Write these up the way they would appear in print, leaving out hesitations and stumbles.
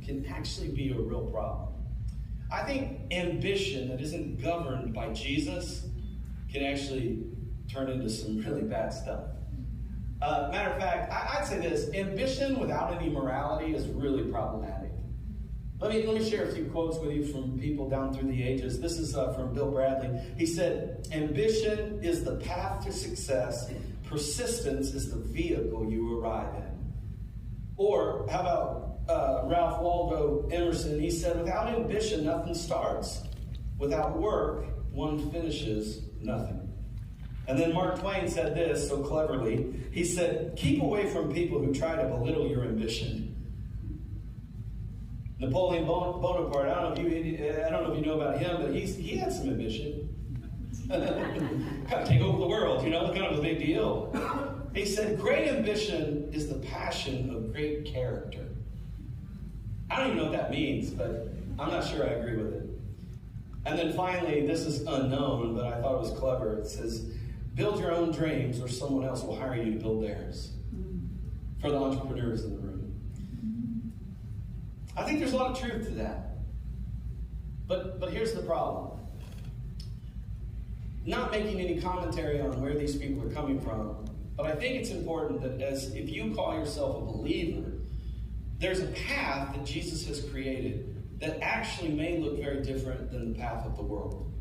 can actually be a real problem. I think ambition that isn't governed by Jesus can actually turn into some really bad stuff. Matter of fact, I'd say this: ambition without any morality is really problematic. Let me share a few quotes with you from people down through the ages. This is from Bill Bradley. He said, "Ambition is the path to success. Persistence is the vehicle you arrive in." Or how about Ralph Waldo Emerson? He said, "Without ambition, nothing starts. Without work, one finishes nothing." And then Mark Twain said this so cleverly. He said, "Keep away from people who try to belittle your ambition." Napoleon Bonaparte, I don't know if you know about him, but he had some ambition. Kind of take over the world, kind of a big deal. He said, "Great ambition is the passion of great character." I don't even know what that means, but I'm not sure I agree with it. And then finally, this is unknown, but I thought it was clever. It says, "Build your own dreams or someone else will hire you to build theirs." For the entrepreneurs in the room. I think there's a lot of truth to that. But here's the problem. Not making any commentary on where these people are coming from, but I think it's important that if you call yourself a believer, there's a path that Jesus has created that actually may look very different than the path of the world.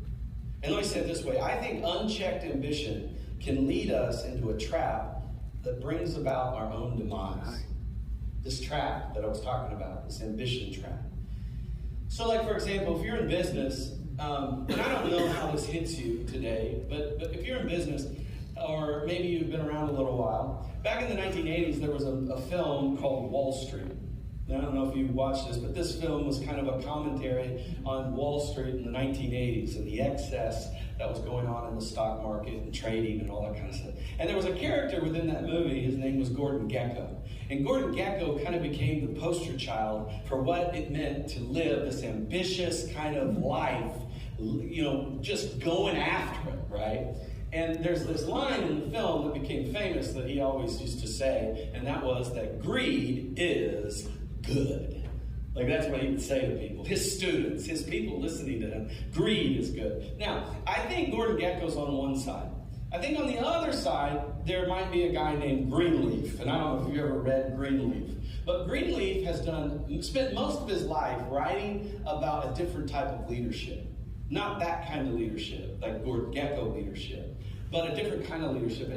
And let me say it this way. I think unchecked ambition can lead us into a trap that brings about our own demise. This trap that I was talking about, this ambition trap. So like, for example, if you're in business, and I don't know how this hits you today, but if you're in business, or maybe you've been around a little while, back in the 1980s, there was a film called Wall Street. Now, I don't know if you watched this, but this film was kind of a commentary on Wall Street in the 1980s and the excess that was going on in the stock market and trading and all that kind of stuff. And there was a character within that movie, his name was Gordon Gekko. And Gordon Gekko kind of became the poster child for what it meant to live this ambitious kind of life, just going after it, right? And there's this line in the film that became famous that he always used to say, and that was that greed is good. Like, that's what he would say to people, his students, his people listening to him. Greed is good. Now, I think Gordon Gekko's on one side. I think on the other side, there might be a guy named Greenleaf. And I don't know if you've ever read Greenleaf. But Greenleaf has spent most of his life writing about a different type of leadership. Not that kind of leadership, like Gordon Gekko leadership, but a different kind of leadership.